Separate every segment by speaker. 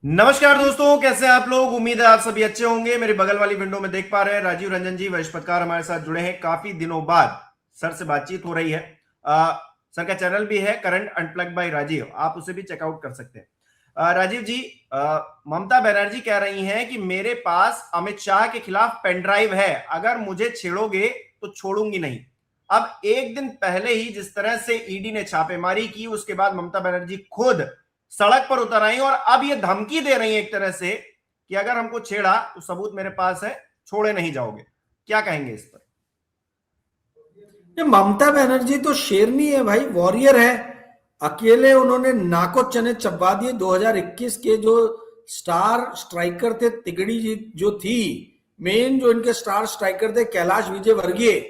Speaker 1: नमस्कार दोस्तों, कैसे हैं आप लोग। उम्मीद है आप सभी अच्छे होंगे। मेरे बगल वाली विंडो में देख पा रहे हैं राजीव रंजन जी वरिष्ठ पत्रकार हमारे साथ जुड़े हैं। काफी दिनों बाद सर से बातचीत हो रही है। सर का चैनल भी है करंट अनप्लग्ड बाय राजीव, आप उसे भी चेकआउट कर सकते हैं। राजीव जी, ममता बनर्जी कह रही हैं कि मेरे पास अमित शाह के खिलाफ पेन ड्राइव है, अगर मुझे छेड़ोगे तो छोड़ूंगी नहीं। अब एक दिन पहले ही जिस तरह से ईडी ने छापेमारी की, उसके बाद ममता बनर्जी खुद सड़क पर उतर आई और अब ये धमकी दे रही है एक तरह से कि अगर हमको छेड़ा तो सबूत मेरे पास है, छोड़े नहीं जाओगे। क्या कहेंगे इस पर?
Speaker 2: ये ममता बनर्जी तो शेरनी है भाई, वॉरियर है। अकेले उन्होंने नाको चने चबा दिए। 2021 के जो स्टार स्ट्राइकर थे, तिगड़ी जी जो थी, मेन जो इनके स्टार स्ट्राइकर थे कैलाश विजयवर्गीय,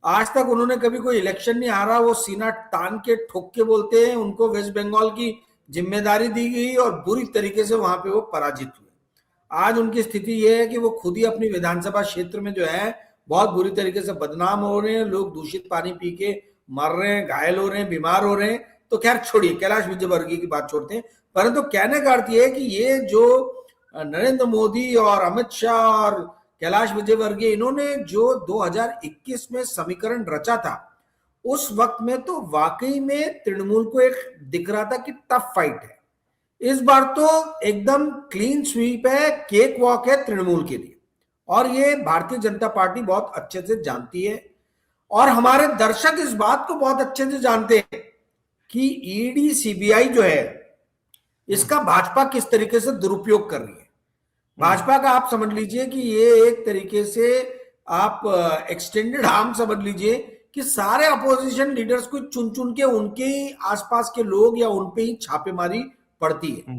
Speaker 2: आज तक उन्होंने कभी कोई इलेक्शन नहीं हारा। वो सीना तान के ठोक के बोलते हैं। उनको वेस्ट बंगाल की जिम्मेदारी दी गई और बुरी तरीके से वहां पे वो पराजित हुए। आज उनकी स्थिति ये है कि वो खुद ही अपनी विधानसभा क्षेत्र में जो है बहुत बुरी तरीके से बदनाम हो रहे हैं। लोग दूषित पानी पी के मर रहे हैं, घायल हो रहे हैं, बीमार हो रहे हैं। तो खैर छोड़िए, कैलाश विजयवर्गीय की बात छोड़ते हैं। परंतु कहने का अर्थ ये है कि ये जो नरेंद्र मोदी और अमित शाह और कैलाश विजयवर्गीय, इन्होंने जो 2021 में समीकरण रचा था, उस वक्त में तो वाकई में तृणमूल को एक दिख रहा था कि टफ फाइट है। इस बार तो एकदम क्लीन स्वीप है, केक वॉक है तृणमूल के लिए। और ये भारतीय जनता पार्टी बहुत अच्छे से जानती है और हमारे दर्शक इस बात को बहुत अच्छे से जानते हैं कि ईडी सीबीआई जो है, इसका भाजपा किस तरीके से दुरुपयोग कर रही है। भाजपा का आप समझ लीजिए कि ये एक तरीके से आप एक्सटेंडेड आर्म समझ लीजिए कि सारे अपोजिशन लीडर्स को चुन चुन के उनके ही आसपास के लोग या उन पे ही छापेमारी पड़ती है।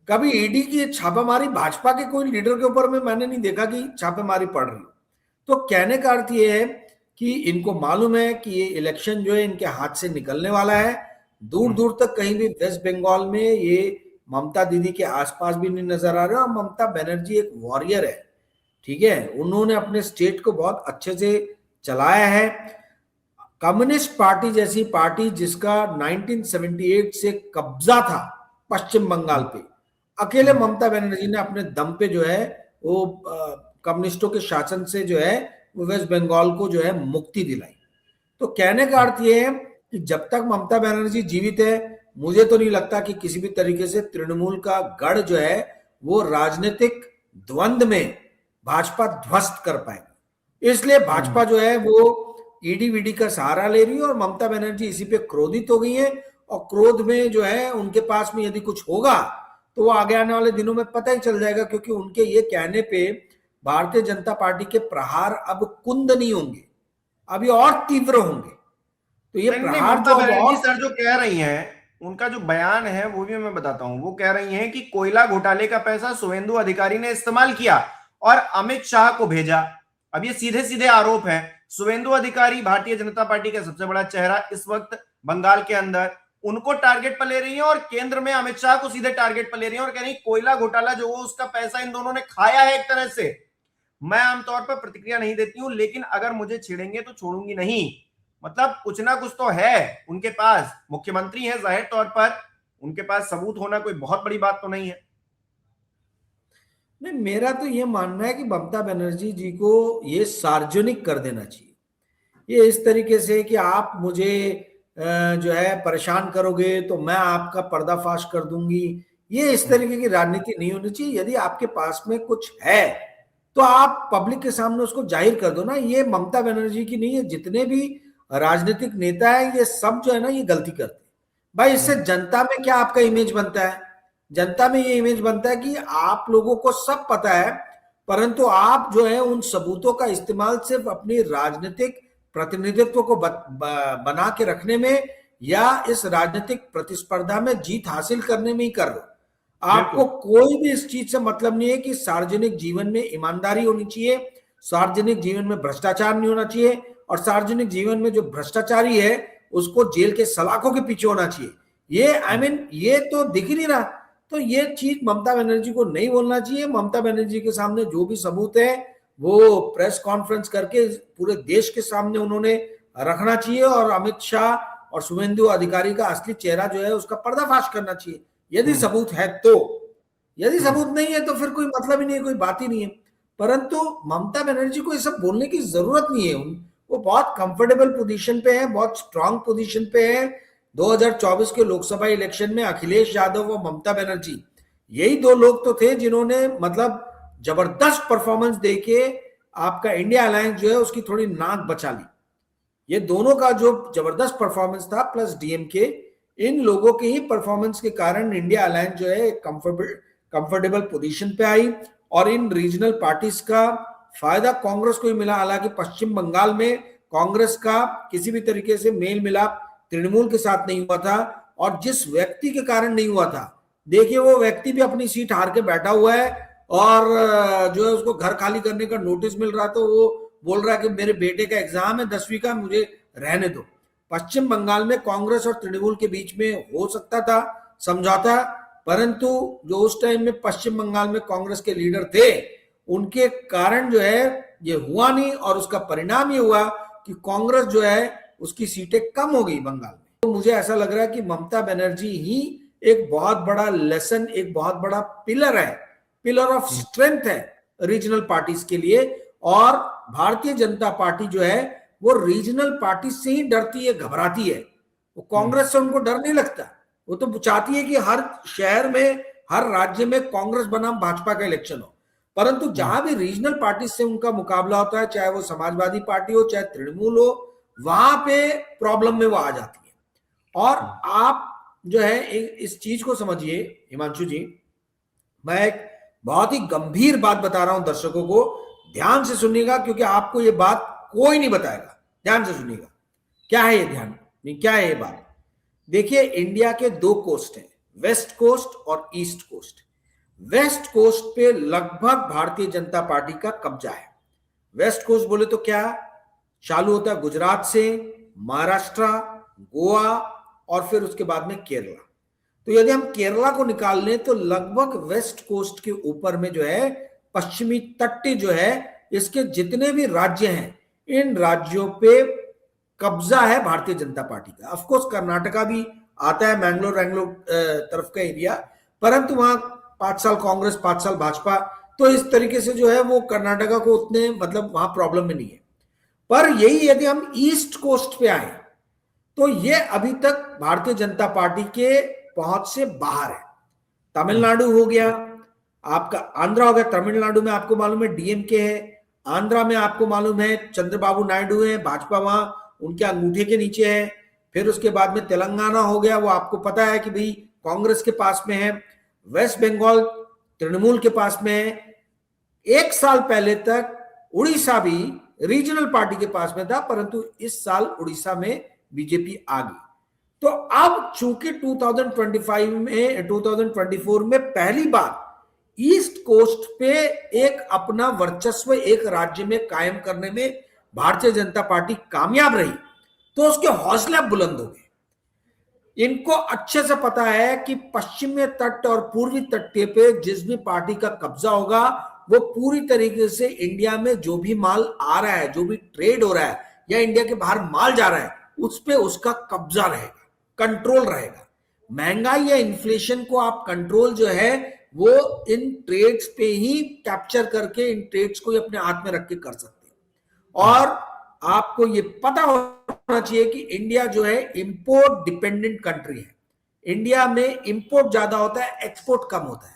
Speaker 2: कभी ईडी की छापेमारी भाजपा के कोई लीडर के ऊपर में मैंने नहीं देखा कि छापेमारी पड़ रही हो। तो कहने का अर्थ ये है कि इनको मालूम है कि ये इलेक्शन जो है इनके हाथ से निकलने वाला है। दूर दूर तक कहीं भी वेस्ट बंगाल में ये ममता दीदी के आसपास भी नहीं नजर आ रहे। और ममता बनर्जी एक वॉरियर है, ठीक है। उन्होंने अपने स्टेट को बहुत अच्छे से चलाया है। कम्युनिस्ट पार्टी जैसी पार्टी जिसका 1978 से कब्जा था पश्चिम बंगाल पे, अकेले ममता बनर्जी ने अपने दम पे जो है वो कम्युनिस्टों के शासन से जो है वो वेस्ट बंगाल को जो है मुक्ति दिलाई। तो कहने का अर्थ ये है कि जब तक ममता बनर्जी जीवित है, मुझे तो नहीं लगता कि किसी भी तरीके से तृणमूल का गढ़ जो है वो राजनीतिक द्वंद में भाजपा ध्वस्त कर पाएगी। इसलिए भाजपा जो है वो ईडी वीडी का सहारा ले रही है और ममता बनर्जी इसी पे क्रोधित हो गई है। और क्रोध में जो है उनके पास में यदि कुछ होगा तो वो आगे आने वाले दिनों में पता ही चल जाएगा, क्योंकि उनके ये कहने पे भारतीय जनता पार्टी के प्रहार अब कुंद नहीं होंगे, अभी और तीव्र होंगे। तो ये
Speaker 1: नहीं,
Speaker 2: प्रहार
Speaker 1: ममता
Speaker 2: जो अब
Speaker 1: बनर्जी
Speaker 2: और
Speaker 1: सर जो कह रही हैं, उनका जो बयान है वो भी मैं बताता हूं। वो कह रही हैं कि कोयला घोटाले का पैसा शुवेंदु अधिकारी ने इस्तेमाल किया और अमित शाह को भेजा। अब ये सीधे सीधे आरोप है। शुवेंदु अधिकारी भारतीय जनता पार्टी का सबसे बड़ा चेहरा इस वक्त बंगाल के अंदर, उनको टारगेट पर ले रही है और केंद्र में अमित शाह को सीधे टारगेट पर ले रही है और कह रही कोयला घोटाला जो हो उसका पैसा इन दोनों ने खाया है एक तरह से। मैं आमतौर पर प्रतिक्रिया नहीं देती हूं, लेकिन अगर मुझे छेड़ेंगे तो छोड़ूंगी नहीं। मतलब कुछ ना कुछ तो है उनके पास। मुख्यमंत्री है, जाहिर तौर पर उनके पास सबूत होना कोई बहुत बड़ी बात तो नहीं है।
Speaker 2: नहीं, मेरा तो ये मानना है कि ममता बनर्जी जी को ये सार्वजनिक कर देना चाहिए। ये इस तरीके से कि आप मुझे जो है परेशान करोगे तो मैं आपका पर्दाफाश कर दूंगी, ये इस तरीके की राजनीति नहीं होनी चाहिए। यदि आपके पास में कुछ है तो आप पब्लिक के सामने उसको जाहिर कर दो ना। ये ममता बनर्जी की नहीं है, जितने भी राजनीतिक नेता है ये सब जो है ना ये गलती करते हैं भाई। इससे जनता में क्या आपका इमेज बनता है? जनता में ये इमेज बनता है कि आप लोगों को सब पता है, परंतु आप जो है उन सबूतों का इस्तेमाल सिर्फ अपनी राजनीतिक प्रतिनिधित्व को बना के रखने में या इस राजनीतिक प्रतिस्पर्धा में जीत हासिल करने में ही कर रहे हो। आपको
Speaker 1: बिल्कुल।
Speaker 2: कोई भी इस चीज से मतलब नहीं है कि सार्वजनिक जीवन में ईमानदारी होनी चाहिए, सार्वजनिक जीवन में भ्रष्टाचार नहीं होना चाहिए, और सार्वजनिक जीवन में जो भ्रष्टाचारी है उसको जेल के सलाखों के पीछे होना चाहिए। ये ये तो दिख ही नहीं रहा। तो ये चीज ममता बनर्जी को नहीं बोलना चाहिए। ममता बनर्जी के सामने जो भी सबूत है वो प्रेस कॉन्फ्रेंस करके पूरे देश के सामने उन्होंने रखना चाहिए और अमित शाह और शुवेंदु अधिकारी का असली चेहरा जो है उसका पर्दाफाश करना चाहिए, यदि सबूत है तो। यदि सबूत नहीं है तो फिर कोई मतलब ही नहीं है, कोई बात ही नहीं है। परंतु ममता बनर्जी को ये सब बोलने की जरूरत नहीं है। वो बहुत कंफर्टेबल पोजीशन पे है, बहुत स्ट्रांग पोजीशन पे है। 2024 के लोकसभा इलेक्शन में अखिलेश यादव और ममता बनर्जी, यही दो लोग तो थे जिन्होंने मतलब जबरदस्त परफॉर्मेंस देके आपका इंडिया अलायंस जो है उसकी थोड़ी नाक बचा ली। ये दोनों का जो जबरदस्त परफॉर्मेंस था, प्लस डीएमके, इन लोगों के ही परफॉर्मेंस के कारण इंडिया अलायंस जो है कंफर्टेबल पोजीशन पे आई। और इन रीजनल पार्टीज का फायदा कांग्रेस को ही मिला। हालांकि पश्चिम बंगाल में कांग्रेस का किसी भी तरीके से मेल मिलाप तृणमूल के साथ नहीं हुआ था, और जिस व्यक्ति के कारण नहीं हुआ था, देखिए वो व्यक्ति भी अपनी सीट हार के बैठा हुआ है, और जो है उसको घर खाली करने का नोटिस मिल रहा, तो वो बोल रहा है कि मेरे बेटे का एग्जाम है 10वीं का, मुझे रहने दो। पश्चिम बंगाल में कांग्रेस और तृणमूल के बीच में हो सकता था समझौता, परंतु जो उस टाइम में पश्चिम बंगाल में कांग्रेस के लीडर थे, उनके कारण जो है ये हुआ नहीं, और उसका परिणाम ये हुआ कि कांग्रेस जो है उसकी सीटें कम हो गई बंगाल में। तो मुझे ऐसा लग रहा है कि ममता बनर्जी ही एक बहुत बड़ा लेसन, एक बहुत बड़ा पिलर है, पिलर ऑफ स्ट्रेंथ है रीजनल पार्टीज के लिए। और भारतीय जनता पार्टी जो है वो रीजनल पार्टी से ही डरती है, घबराती है। वो कांग्रेस से उनको डर नहीं लगता। वो तो चाहती है कि हर शहर में, हर राज्य में कांग्रेस बनाम भाजपा का इलेक्शन हो। परंतु जहां भी रीजनल पार्टी से उनका मुकाबला होता है, चाहे वो समाजवादी पार्टी हो, चाहे तृणमूल हो, वहां पे प्रॉब्लम में वो आ जाती है। और आप जो है इस चीज को समझिए हिमांशु जी, मैं एक बहुत ही गंभीर बात बता रहा हूं दर्शकों को, ध्यान से सुनिएगा, क्योंकि आपको ये बात कोई नहीं बताएगा। ध्यान से सुनिएगा, क्या है ये, ध्यान नहीं, क्या है ये बात। देखिए, इंडिया के दो कोस्ट हैं, वेस्ट कोस्ट और ईस्ट कोस्ट। वेस्ट कोस्ट पे लगभग भारतीय जनता पार्टी का कब्जा है। वेस्ट कोस्ट बोले तो क्या चालू होता है, गुजरात से, महाराष्ट्र, गोवा, और फिर उसके बाद में केरला। तो यदि हम केरला को निकाल लें तो लगभग वेस्ट कोस्ट के ऊपर में जो है पश्चिमी तट जो है, इसके जितने भी राज्य हैं, इन राज्यों पे कब्जा है भारतीय जनता पार्टी का। ऑफ कोर्स कर्नाटका भी आता है, मैंगलोर तरफ का एरिया, परंतु वहां 5 साल कांग्रेस, 5 साल भाजपा, तो इस तरीके से जो है वो कर्नाटका को उतने मतलब वहां प्रॉब्लम में नहीं है। पर यही यदि हम ईस्ट कोस्ट पे आए तो ये अभी तक भारतीय जनता पार्टी के पहुंच से बाहर है। तमिलनाडु हो गया आपका, आंध्रा हो गया। तमिलनाडु में आपको मालूम है डीएमके है, आंध्रा में आपको मालूम है चंद्रबाबू नायडू है, भाजपा वहां उनके अंगूठे के नीचे है। फिर उसके बाद में तेलंगाना हो गया, वो आपको पता है कि भाई कांग्रेस के पास में है। वेस्ट बंगाल तृणमूल के पास में है। 1 साल पहले तक उड़ीसा भी रीजनल पार्टी के पास में था, परंतु इस साल उड़ीसा में बीजेपी आ गई। तो अब चूंकि 2024 में पहली बार ईस्ट कोस्ट पे एक अपना वर्चस्व एक राज्य में कायम करने में भारतीय जनता पार्टी कामयाब रही, तो उसके हौसले बुलंद हो गए। इनको अच्छे से पता है कि पश्चिमी तट और पूर्वी तट पे जिस भी पार्टी का कब्जा होगा, वो पूरी तरीके से इंडिया में जो भी माल आ रहा है, जो भी ट्रेड हो रहा है, या इंडिया के बाहर माल जा रहा है, उस पे उसका कब्जा रहेगा, कंट्रोल रहेगा। महंगाई या इन्फ्लेशन को आप कंट्रोल जो है वो इन ट्रेड्स पे ही कैप्चर करके, इन ट्रेड्स को अपने हाथ में रख के कर सकते हैं। और आपको ये पता होना चाहिए कि इंडिया जो है इंपोर्ट डिपेंडेंट कंट्री है। इंडिया में इंपोर्ट ज्यादा होता है, एक्सपोर्ट कम होता है।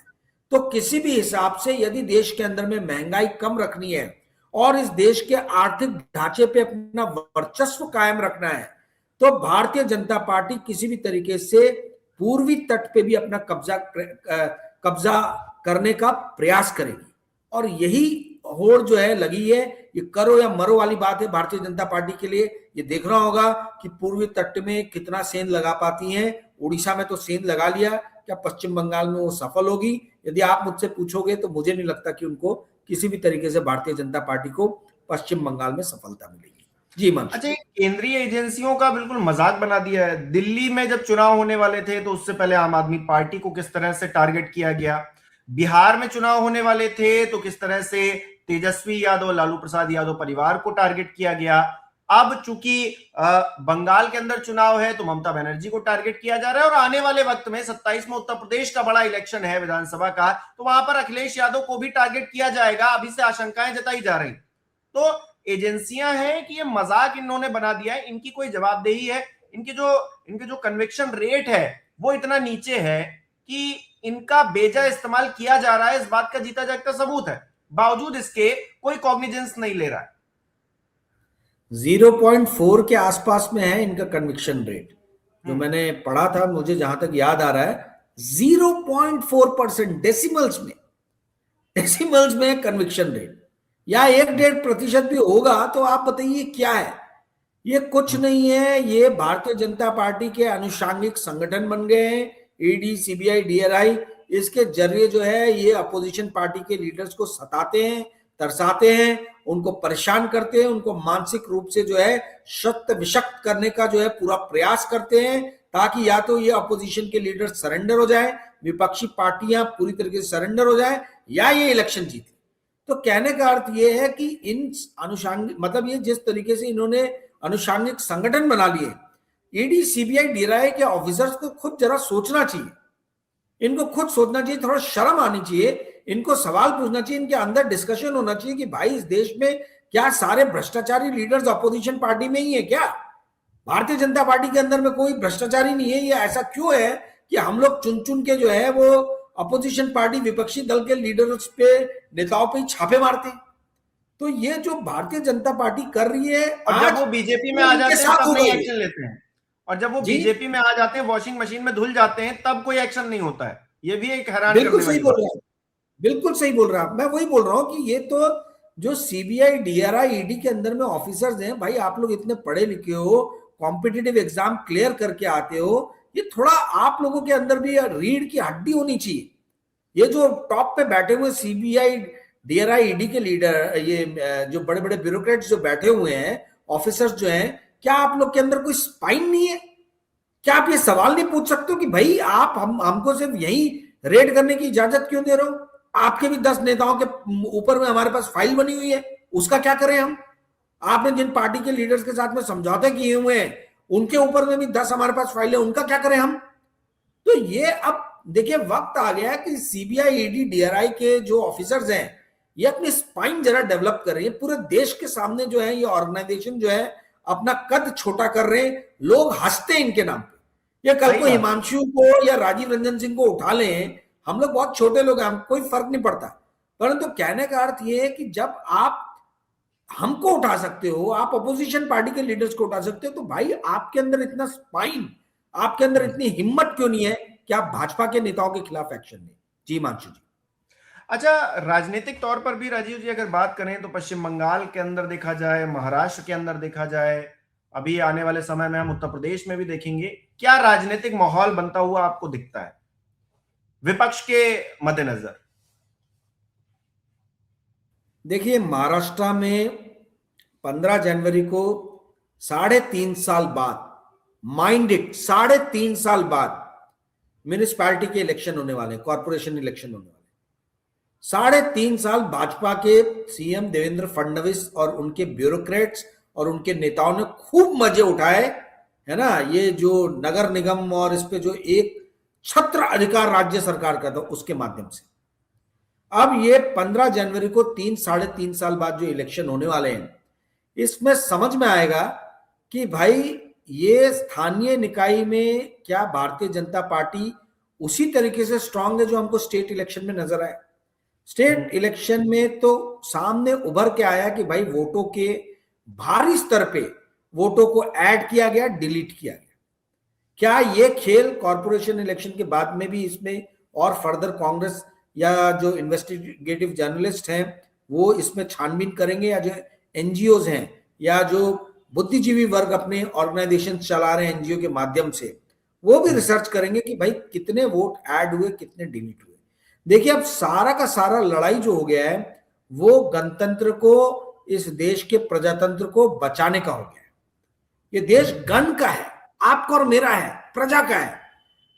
Speaker 2: तो किसी भी हिसाब से यदि देश के अंदर में महंगाई कम रखनी है और इस देश के आर्थिक ढांचे पे अपना वर्चस्व कायम रखना है, तो भारतीय जनता पार्टी किसी भी तरीके से पूर्वी तट पे भी अपना कब्जा करने का प्रयास करेगी। और यही होड़ जो है लगी है, ये करो या मरो वाली बात है भारतीय जनता पार्टी के लिए। ये देखना होगा कि पूर्वी तट में कितना सेंध लगा पाती हैं। उड़ीसा में तो सेंध लगा लिया, क्या पश्चिम बंगाल में वो सफल होगी? यदि आप मुझसे पूछोगे तो मुझे नहीं लगता कि उनको किसी भी तरीके से भारतीय जनता पार्टी को पश्चिम बंगाल में सफलता मिलेगी। जी मन।
Speaker 1: अच्छा, केंद्रीय एजेंसियों का बिल्कुल मजाक बना दिया है। दिल्ली में जब चुनाव होने वाले थे तो उससे पहले आम आदमी पार्टी को किस तरह से टारगेट किया गया, बिहार में चुनाव होने वाले थे तो किस तरह से तेजस्वी यादव, लालू प्रसाद यादव परिवार को टारगेट किया गया, अब चूंकि बंगाल के अंदर चुनाव है तो ममता बनर्जी को टारगेट किया जा रहा है, और आने वाले वक्त में 27 में उत्तर प्रदेश का बड़ा इलेक्शन है विधानसभा का, तो वहां पर अखिलेश यादव को भी टारगेट किया जाएगा, अभी से आशंकाएं जताई जा रही। तो एजेंसियां हैं कि ये मजाक इन्होंने बना दिया है, इनकी कोई जवाबदेही है, इनके जो कन्विक्शन रेट है वो इतना नीचे है कि इनका बेजा इस्तेमाल किया जा रहा है, इस बात का जीता जागता सबूत है, बावजूद इसके कोई कॉग्निजेंस नहीं ले रहा है।
Speaker 2: 0.4 के आसपास में है इनका कन्विक्शन रेट, जो मैंने पढ़ा था, मुझे जहां तक याद आ रहा है 0.4%, डेसिमल्स में कन्विक्शन रेट, या 1-1.5% भी होगा तो आप बताइए क्या है ये? कुछ नहीं है, ये भारतीय जनता पार्टी के अनुषांगिक संगठन बन गए हैं, ईडी, सीबीआई, डीआरआई, इसके जरिए जो है ये अपोजिशन पार्टी के लीडर्स को सताते हैं, तरसाते हैं, उनको परेशान करते हैं, उनको मानसिक रूप से जो है शक्त विशक्त करने का जो है पूरा प्रयास करते हैं, ताकि या तो ये अपोजिशन के लीडर सरेंडर हो जाए, विपक्षी पार्टियां पूरी तरीके से सरेंडर हो जाए, या ये इलेक्शन जीते। तो कहने का अर्थ ये है कि इन अनुषांगिक, मतलब ये जिस तरीके से इन्होंने अनुषांगिक संगठन बना लिए, ईडी, सीबीआई, डीआरआई के ऑफिसर्स को खुद जरा सोचना चाहिए, इनको खुद सोचना चाहिए, थोड़ा शर्म आनी चाहिए, इनको सवाल पूछना चाहिए, इनके अंदर डिस्कशन होना चाहिए कि भाई इस देश में क्या सारे भ्रष्टाचारी लीडर्स अपोजिशन पार्टी में ही है क्या? भारतीय जनता पार्टी के अंदर में कोई भ्रष्टाचारी नहीं है? ये ऐसा क्यों है कि हम लोग चुन चुन के जो है वो अपोजिशन पार्टी, विपक्षी दल के लीडर्स पे, नेताओं पे छापे मारते हैं? तो ये जो भारतीय जनता पार्टी कर रही है,
Speaker 1: और जब वो बीजेपी में आ जाते हैं तब नहीं एक्शन लेते हैं, और जब वो बीजेपी में आ जाते हैं, वॉशिंग मशीन में धुल जाते हैं, तब कोई एक्शन नहीं होता है। ये भी एक हैरान करने वाली बात है।
Speaker 2: बिल्कुल सही बोल रहा है, बिल्कुल सही बोल रहा है। मैं वही बोल रहा हूं कि ये तो जो सीबीआई, डीआरआई, ईडी के अंदर में ऑफिसर्स हैं, भाई आप लोग इतने पढ़े लिखे हो, कॉम्पिटिटिव एग्जाम क्लियर करके आते हो, ये थोड़ा आप लोगों के अंदर भी रीढ़ की हड्डी होनी चाहिए। ये जो टॉप पे बैठे हुए सीबीआई, डीआरआई, ईडी के लीडर, ये जो बड़े बड़े ब्यूरोक्रेट्स जो बैठे हुए हैं, ऑफिसर्स जो हैं, क्या आप लोग के अंदर कोई स्पाइन नहीं है? क्या आप ये सवाल नहीं पूछ सकते हो कि भाई आप हमको सिर्फ यही रेड करने की इजाजत क्यों दे रहे हो? आपके भी 10 नेताओं के ऊपर में हमारे पास फाइल बनी हुई है, उसका क्या करें हम? आपने जिन पार्टी के लीडर्स के साथ में समझौते किए हुए हैं, उनके ऊपर में भी 10 हमारे पास फाइल है, उनका क्या करें हम? तो ये अब देखिए वक्त आ गया कि सीबीआई, ईडी, डीआरआई के जो ऑफिसर्स हैं, ये अपनी स्पाइन जरा डेवलप कर रही है। पूरे देश के सामने जो है ये ऑर्गेनाइजेशन जो है अपना कद छोटा कर रहे हैं, लोग हंसते हैं इनके नाम पे। ये कल को हिमांशु को या राजीव रंजन सिंह को उठा लें, हम लोग बहुत छोटे लोग हैं, कोई फर्क नहीं पड़ता, परंतु कहने का अर्थ ये है कि जब आप हमको उठा सकते हो, आप अपोजिशन पार्टी के लीडर्स को उठा सकते हो, तो भाई आपके अंदर इतना स्पाइन, आपके अंदर इतनी हिम्मत क्यों नहीं है कि आप भाजपा के नेताओं के खिलाफ एक्शन लें? जी मांशु जी।
Speaker 1: अच्छा, राजनीतिक तौर पर भी राजीव जी अगर बात करें तो पश्चिम बंगाल के अंदर देखा जाए, महाराष्ट्र के अंदर देखा जाए, अभी आने वाले समय में हम उत्तर प्रदेश में भी देखेंगे, क्या राजनीतिक माहौल बनता हुआ आपको दिखता है विपक्ष के मद्देनजर?
Speaker 2: देखिए, महाराष्ट्र में 15 जनवरी को 3.5 साल बाद, माइंड इट, 3.5 साल बाद म्यूनिसिपैलिटी के इलेक्शन होने वाले, कॉर्पोरेशन इलेक्शन होने वाले। 3.5 साल भाजपा के सीएम देवेंद्र फडणवीस और उनके ब्यूरोक्रेट्स और उनके नेताओं ने खूब मजे उठाए, है ना? ये जो नगर निगम और इस पे जो एक छत्र अधिकार राज्य सरकार का था, उसके माध्यम से अब ये 15 जनवरी को 3-3.5 साल बाद जो इलेक्शन होने वाले हैं, इसमें समझ में आएगा कि भाई ये स्थानीय निकाय में क्या भारतीय जनता पार्टी उसी तरीके से स्ट्रांग है जो हमको स्टेट इलेक्शन में नजर आया। स्टेट इलेक्शन में तो सामने उभर के आया कि भाई वोटों के भारी स्तर पे वोटों को ऐड किया गया, डिलीट किया गया। क्या ये खेल कॉर्पोरेशन इलेक्शन के बाद में भी इसमें और फर्दर कांग्रेस या जो इन्वेस्टिगेटिव जर्नलिस्ट हैं वो इसमें छानबीन करेंगे, या जो एनजीओज हैं या जो बुद्धिजीवी वर्ग अपने ऑर्गेनाइजेशन चला रहे हैं एनजीओ के माध्यम से, वो भी रिसर्च करेंगे कि भाई कितने वोट ऐड हुए, कितने डिलीट हुए। देखिए, अब सारा का सारा लड़ाई जो हो गया है वो गणतंत्र को, इस देश के प्रजातंत्र को बचाने का हो गया है। ये देश गण का है, आपका और मेरा है, प्रजा का है।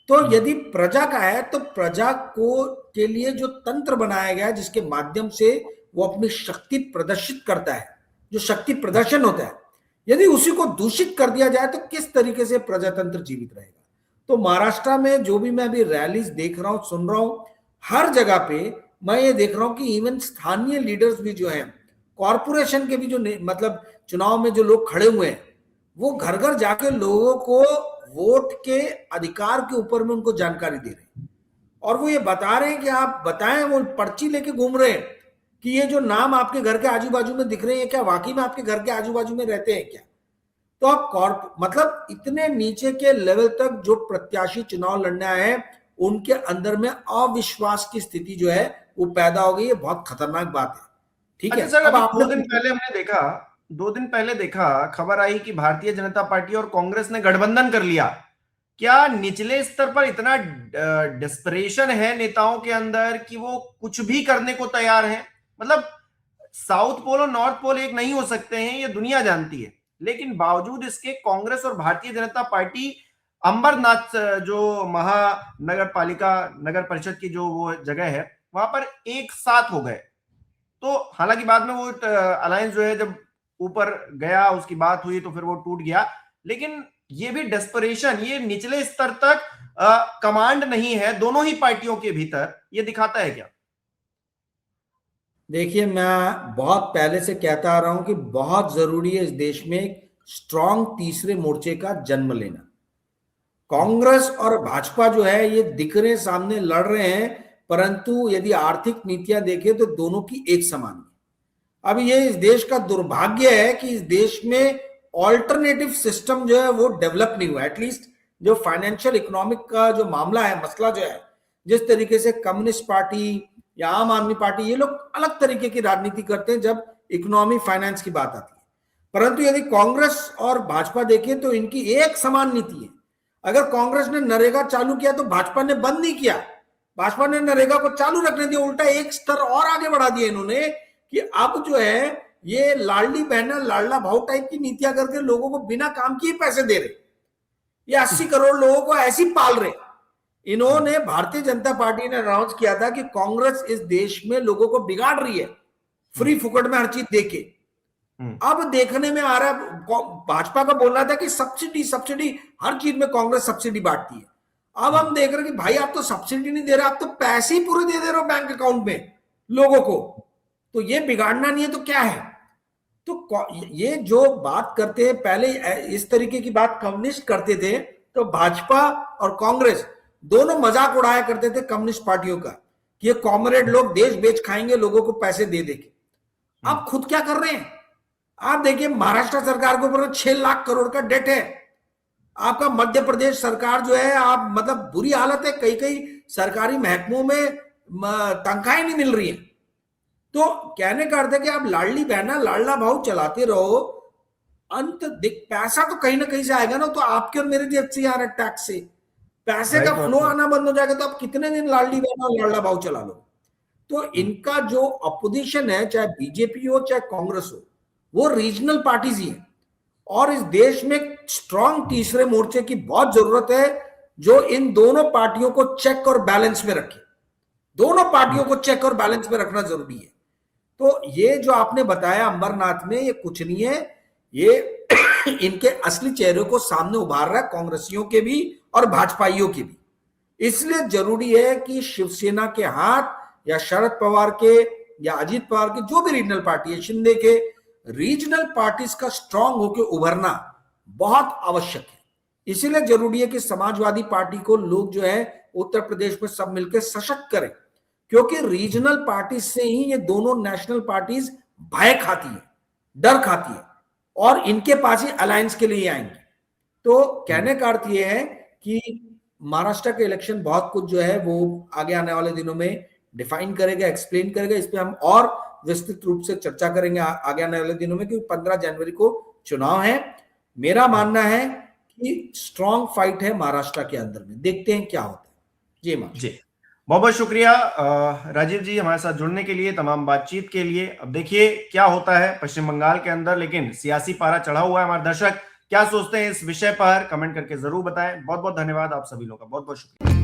Speaker 2: तो यदि प्रजा का है तो प्रजा को के लिए जो तंत्र बनाया गया है जिसके माध्यम से वो अपनी शक्ति प्रदर्शित करता है, जो शक्ति प्रदर्शन होता है, यदि उसी को दूषित कर दिया जाए तो किस तरीके से प्रजातंत्र जीवित रहेगा। तो महाराष्ट्र में जो भी मैं अभी रैलीज देख रहा हूं, सुन रहा हूं, हर जगह पे मैं ये देख रहा हूं कि इवन स्थानीय लीडर्स भी जो हैं, कॉरपोरेशन के भी जो मतलब चुनाव में जो लोग खड़े हुए हैं, वो घर घर जाके लोगों को वोट के अधिकार के ऊपर में उनको जानकारी दे रहे हैं। और वो ये बता रहे हैं कि आप बताएं, वो पर्ची लेके घूम रहे हैं कि ये जो नाम आपके घर के आजू बाजू में दिख रहे हैं, क्या वाकई में आपके घर के आजू बाजू में रहते हैं क्या? तो आप मतलब इतने नीचे के लेवल तक जो प्रत्याशी चुनाव लड़ने आए हैं, उनके अंदर में अविश्वास की स्थिति जो है वो पैदा हो गई है। बहुत खतरनाक बात है। ठीक है।
Speaker 1: अच्छा सर,
Speaker 2: अब
Speaker 1: अभी
Speaker 2: आपने
Speaker 1: 2 दिन पहले देखा खबर आई कि भारतीय जनता पार्टी और कांग्रेस ने गठबंधन कर लिया। क्या निचले स्तर पर इतना डेस्परेशन है नेताओं के अंदर कि वो कुछ भी करने को तैयार हैं? मतलब साउथ पोल और नॉर्थ पोल एक नहीं हो सकते हैं, ये दुनिया जानती है, लेकिन बावजूद इसके कांग्रेस और भारतीय जनता पार्टी अंबरनाथ जो महानगर पालिका नगर परिषद की जो वो जगह है वहां पर एक साथ हो गए। तो हालांकि बाद में वो अलायंस जो है जब ऊपर गया, उसकी बात हुई तो फिर वो टूट गया, लेकिन ये भी डेस्परेशन, ये निचले स्तर तक कमांड नहीं है दोनों ही पार्टियों के भीतर, ये दिखाता है क्या?
Speaker 2: देखिए, मैं बहुत पहले से कहता आ रहा हूं कि बहुत जरूरी है इस देश में स्ट्रांग तीसरे मोर्चे का जन्म लेना। कांग्रेस और भाजपा जो है ये दिख रहे सामने लड़ रहे हैं, परंतु यदि आर्थिक नीतियां देखें तो दोनों की एक समान है। अब ये इस देश का दुर्भाग्य है कि इस देश में ऑल्टरनेटिव सिस्टम जो है वो डेवलप नहीं हुआ। एटलीस्ट जो फाइनेंशियल इकोनॉमिक का जो मामला है, मसला जो है, जिस तरीके से कम्युनिस्ट पार्टी या आम आदमी पार्टी, ये लोग अलग तरीके की राजनीति करते हैं जब इकोनॉमी फाइनेंस की बात आती है। परंतु यदि कांग्रेस और भाजपा देखें तो इनकी एक समान नीति है। अगर कांग्रेस ने नरेगा चालू किया तो भाजपा ने बंद नहीं किया, भाजपा ने नरेगा को चालू रखने दिया, उल्टा एक स्तर और आगे बढ़ा दिया इन्होंने कि अब जो है ये लाडली बहना लाडला भाव टाइप की नीतियां करके लोगों को बिना काम किए पैसे दे रहे। ये 80 करोड़ लोगों को ऐसी पाल रहे। इन्होंने, भारतीय जनता पार्टी ने अनाउंस किया था कि कांग्रेस इस देश में लोगों को बिगाड़ रही है, फ्री फुकट में हर चीज देके। अब देखने में आ रहा है, भाजपा का बोलना था कि सब्सिडी सब्सिडी, हर चीज में कांग्रेस सब्सिडी बांटती है। अब हम देख रहे हैं कि भाई आप तो सब्सिडी नहीं दे रहे, आप तो पैसे ही पूरे दे दे रहे हो बैंक अकाउंट में लोगों को। तो ये बिगाड़ना नहीं है तो क्या है? तो ये जो बात करते हैं, पहले इस तरीके की बात कम्युनिस्ट करते थे, तो भाजपा और कांग्रेस दोनों मजाक उड़ाया करते थे कम्युनिस्ट पार्टियों का कि ये कॉमरेड लोग देश बेच खाएंगे लोगों को पैसे दे देके। अब खुद क्या कर रहे हैं आप देखिए, महाराष्ट्र सरकार के ऊपर 6 लाख करोड़ का डेट है। आपका मध्य प्रदेश सरकार जो है, आप मतलब बुरी हालत है, कई कई सरकारी महकमों में तनख्वाहें नहीं मिल रही है। तो कहने का अर्थ है कि आप लाडली बहना लाडला भाव चलाते रहो, अंत पैसा तो कहीं ना कहीं से आएगा ना। तो आपके और मेरे जेब से आ रहा है टैक्स से, पैसे का फ्लो आना बंद हो जाएगा तो आप कितने दिन लाडली बहना लाडला भाव चला लो? तो इनका जो अपोजिशन है, चाहे बीजेपी हो चाहे कांग्रेस हो, वो रीजनल पार्टीज ही है। और इस देश में स्ट्रांग तीसरे मोर्चे की बहुत जरूरत है जो इन दोनों पार्टियों को चेक और बैलेंस में रखे। दोनों पार्टियों को चेक और बैलेंस में रखना जरूरी है। तो ये जो आपने बताया अंबरनाथ में, ये कुछ नहीं है, ये इनके असली चेहरे को सामने उभार रहा है, कांग्रेसियों के भी और भाजपाइयों के भी। इसलिए जरूरी है कि शिवसेना के हाथ या शरद पवार के या अजीत पवार के, जो भी रीजनल पार्टी है, शिंदे के, रीजनल पार्टीज का स्ट्रांग होकर उभरना बहुत आवश्यक है। इसीलिए जरूरी है कि समाजवादी पार्टी को लोग जो है उत्तर प्रदेश में सब मिलकर सशक्त करें, क्योंकि रीजनल पार्टी से ही ये दोनों नेशनल पार्टीज भय खाती है, डर खाती है और इनके पास ही अलायंस के लिए आएंगे। तो कहने का अर्थ ये है कि महाराष्ट्र के इलेक्शन बहुत कुछ जो है वो आगे आने वाले दिनों में डिफाइन करेगा, एक्सप्लेन करेगा। इस पे हम और विस्तृत रूप से चर्चा करेंगे आगे आने वाले दिनों में, क्योंकि 15 जनवरी को चुनाव है। मेरा मानना है कि स्ट्रांग फाइट है महाराष्ट्र के अंदर में, देखते हैं क्या होता है। जी
Speaker 1: जी, बहुत बहुत शुक्रिया राजीव जी हमारे साथ जुड़ने के लिए, तमाम बातचीत के लिए। अब देखिए क्या होता है पश्चिम बंगाल के अंदर, लेकिन सियासी पारा चढ़ा हुआ है। हमारे दर्शक क्या सोचते हैं इस विषय पर कमेंट करके जरूर बताएं। बहुत बहुत धन्यवाद आप सभी लोगों का, बहुत बहुत शुक्रिया।